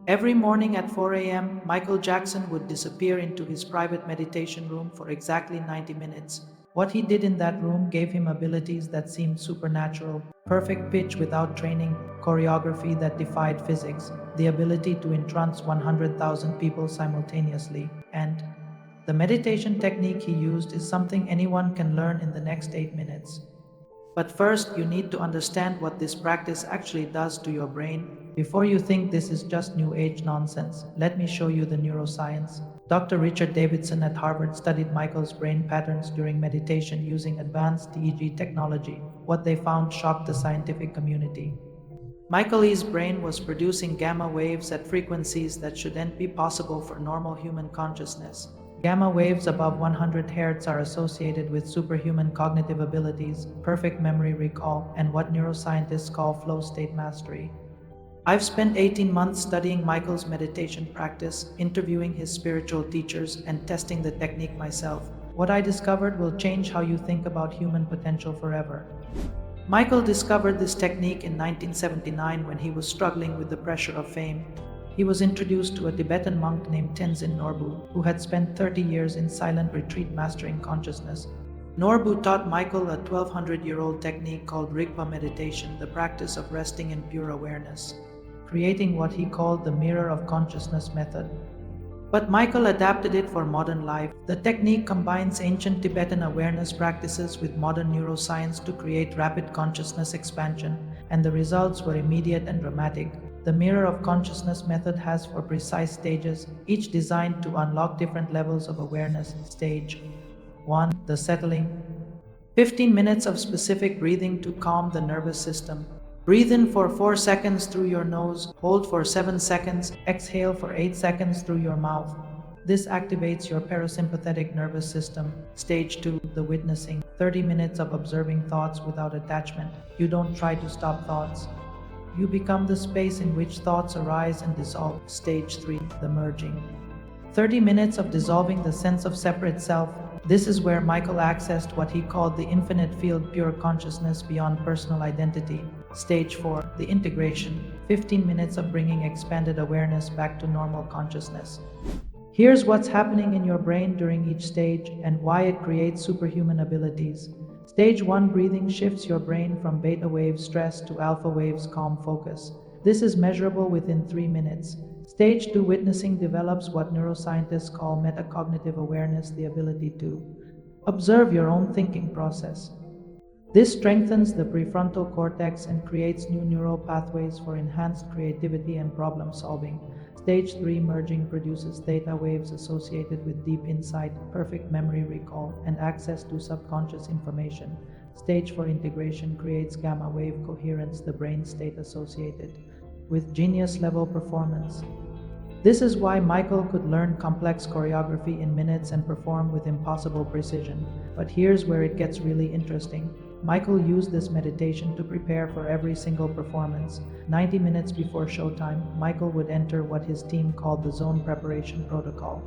Every morning at 4 a.m., Michael Jackson would disappear into his private meditation room for exactly 90 minutes. What he did in that room gave him abilities that seemed supernatural: perfect pitch without training, choreography that defied physics, the ability to entrance 100,000 people simultaneously, and the meditation technique he used is something anyone can learn in the next 8 minutes. But first, you need to understand what this practice actually does to your brain. Before you think this is just New Age nonsense, let me show you the neuroscience. Dr. Richard Davidson at Harvard studied Michael's brain patterns during meditation using advanced EEG technology. What they found shocked the scientific community. Michael E's brain was producing gamma waves at frequencies that shouldn't be possible for normal human consciousness. Gamma waves above 100 Hz are associated with superhuman cognitive abilities, perfect memory recall, and what neuroscientists call flow state mastery. I've spent 18 months studying Michael's meditation practice, interviewing his spiritual teachers, and testing the technique myself. What I discovered will change how you think about human potential forever. Michael discovered this technique in 1979 when he was struggling with the pressure of fame. He was introduced to a Tibetan monk named Tenzin Norbu, who had spent 30 years in silent retreat mastering consciousness. Norbu taught Michael a 1200-year-old technique called Rigpa meditation, the practice of resting in pure awareness, creating what he called the mirror of consciousness method. But Michael adapted it for modern life. The technique combines ancient Tibetan awareness practices with modern neuroscience to create rapid consciousness expansion, and the results were immediate and dramatic. The mirror of consciousness method has four precise stages, each designed to unlock different levels of awareness. Stage 1: the settling. 15 minutes of specific breathing to calm the nervous system. Breathe in for 4 seconds through your nose, hold for 7 seconds, exhale for 8 seconds through your mouth. This activates your parasympathetic nervous system. Stage 2: the witnessing. 30 minutes of observing thoughts without attachment. You don't try to stop thoughts. You become the space in which thoughts arise and dissolve. Stage 3: the merging. 30 minutes of dissolving the sense of separate self. This is where Michael accessed what he called the infinite field, pure consciousness beyond personal identity. Stage 4: the integration. 15 minutes of bringing expanded awareness back to normal consciousness. Here's what's happening in your brain during each stage and why it creates superhuman abilities. Stage 1: breathing shifts your brain from beta wave stress to alpha waves calm focus. This is measurable within 3 minutes. Stage 2: witnessing develops what neuroscientists call metacognitive awareness, the ability to observe your own thinking process. This strengthens the prefrontal cortex and creates new neural pathways for enhanced creativity and problem solving. Stage 3: merging produces theta waves associated with deep insight, perfect memory recall, and access to subconscious information. Stage 4: integration creates gamma wave coherence, the brain state associated with genius level performance. This is why Michael could learn complex choreography in minutes and perform with impossible precision. But here's where it gets really interesting. Michael used this meditation to prepare for every single performance. 90 minutes before showtime, Michael would enter what his team called the zone preparation protocol.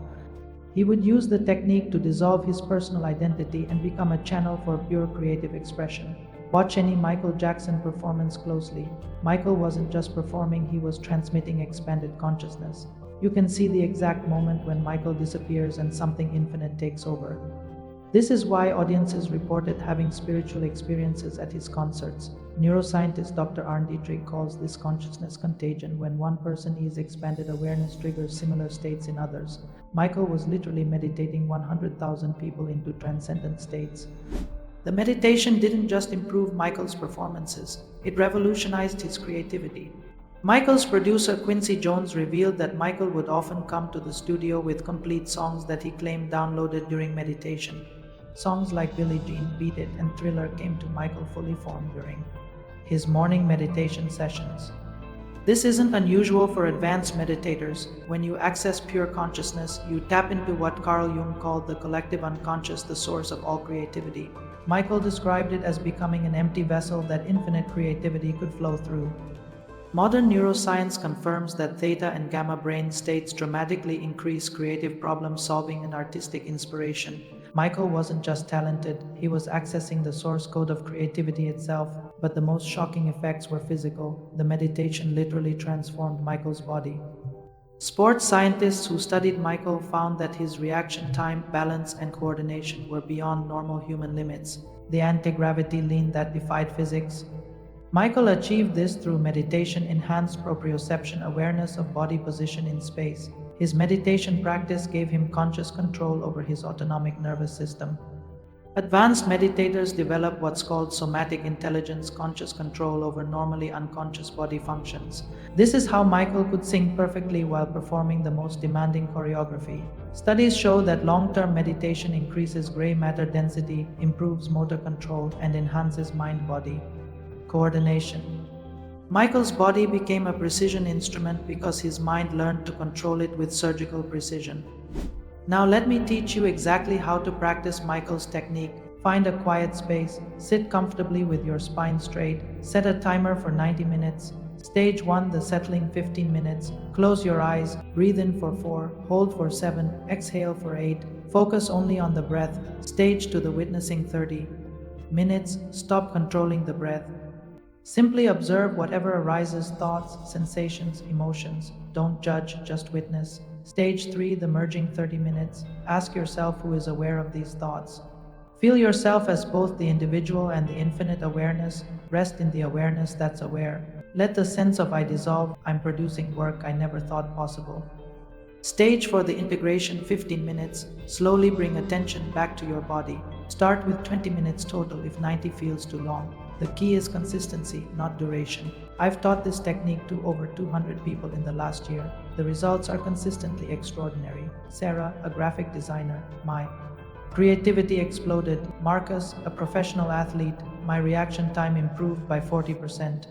He would use the technique to dissolve his personal identity and become a channel for pure creative expression. Watch any Michael Jackson performance closely. Michael wasn't just performing, he was transmitting expanded consciousness. You can see the exact moment when Michael disappears and something infinite takes over. This is why audiences reported having spiritual experiences at his concerts. Neuroscientist Dr. Arne Dietrich calls this consciousness contagion. When one person is expanded awareness triggers similar states in others. Michael was literally meditating 100,000 people into transcendent states. The meditation didn't just improve Michael's performances, it revolutionized his creativity. Michael's producer Quincy Jones revealed that Michael would often come to the studio with complete songs that he claimed downloaded during meditation. Songs like Billie Jean, Beat It, and Thriller came to Michael fully formed during his morning meditation sessions. This isn't unusual for advanced meditators. When you access pure consciousness, you tap into what Carl Jung called the collective unconscious, the source of all creativity. Michael described it as becoming an empty vessel that infinite creativity could flow through. Modern neuroscience confirms that theta and gamma brain states dramatically increase creative problem solving and artistic inspiration. Michael wasn't just talented, he was accessing the source code of creativity itself, but the most shocking effects were physical. The meditation literally transformed Michael's body. Sports scientists who studied Michael found that his reaction time, balance, and coordination were beyond normal human limits. The anti-gravity lean that defied physics. Michael achieved this through meditation enhanced proprioception awareness of body position in space. His meditation practice gave him conscious control over his autonomic nervous system. Advanced meditators develop what's called somatic intelligence, conscious control over normally unconscious body functions. This is how Michael could sing perfectly while performing the most demanding choreography. Studies show that long-term meditation increases gray matter density, improves motor control, and enhances mind-body coordination. Michael's body became a precision instrument because his mind learned to control it with surgical precision. Now let me teach you exactly how to practice Michael's technique. Find a quiet space, sit comfortably with your spine straight, set a timer for 90 minutes. Stage 1, the settling 15 minutes. Close your eyes, breathe in for 4, hold for 7, exhale for 8. Focus only on the breath. Stage 2, the witnessing 30 minutes. Stop controlling the breath. Simply observe whatever arises, thoughts, sensations, emotions. Don't judge, just witness. Stage 3, the merging 30 minutes. Ask yourself who is aware of these thoughts. Feel yourself as both the individual and the infinite awareness. Rest in the awareness that's aware. Let the sense of I dissolve, I'm producing work I never thought possible. Stage for the integration 15 minutes. Slowly bring attention back to your body. Start with 20 minutes total if 90 feels too long. The key is consistency, not duration. I've taught this technique to over 200 people in the last year. The results are consistently extraordinary. Sarah, a graphic designer, my creativity exploded. Marcus, a professional athlete, my reaction time improved by 40%.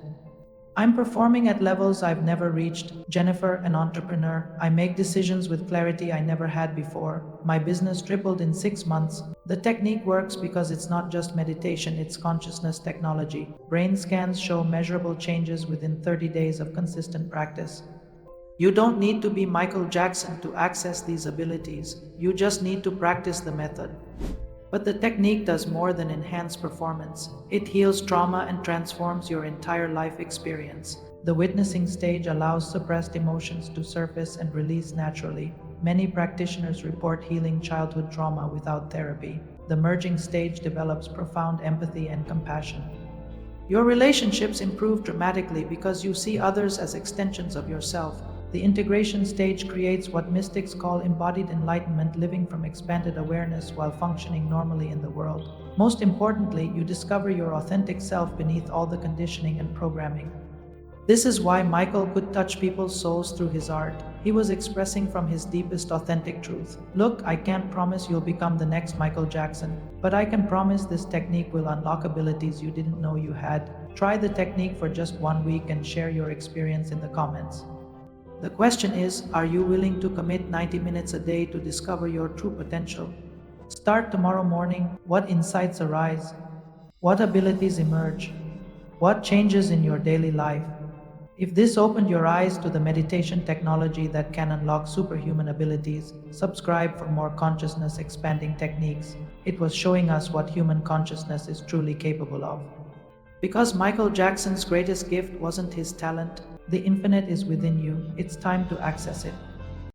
I'm performing at levels I've never reached. Jennifer, an entrepreneur, I make decisions with clarity I never had before. My business tripled in 6 months. The technique works because it's not just meditation, it's consciousness technology. Brain scans show measurable changes within 30 days of consistent practice. You don't need to be Michael Jackson to access these abilities. You just need to practice the method. But the technique does more than enhance performance. It heals trauma and transforms your entire life experience. The witnessing stage allows suppressed emotions to surface and release naturally. Many practitioners report healing childhood trauma without therapy. The merging stage develops profound empathy and compassion. Your relationships improve dramatically because you see others as extensions of yourself. The integration stage creates what mystics call embodied enlightenment, living from expanded awareness while functioning normally in the world. Most importantly, you discover your authentic self beneath all the conditioning and programming. This is why Michael could touch people's souls through his art. He was expressing from his deepest authentic truth. Look, I can't promise you'll become the next Michael Jackson, but I can promise this technique will unlock abilities you didn't know you had. Try the technique for just 1 week and share your experience in the comments. The question is, are you willing to commit 90 minutes a day to discover your true potential? Start tomorrow morning. What insights arise? What abilities emerge? What changes in your daily life? If this opened your eyes to the meditation technology that can unlock superhuman abilities, subscribe for more consciousness expanding techniques. It was showing us what human consciousness is truly capable of. Because Michael Jackson's greatest gift wasn't his talent, the infinite is within you. It's time to access it.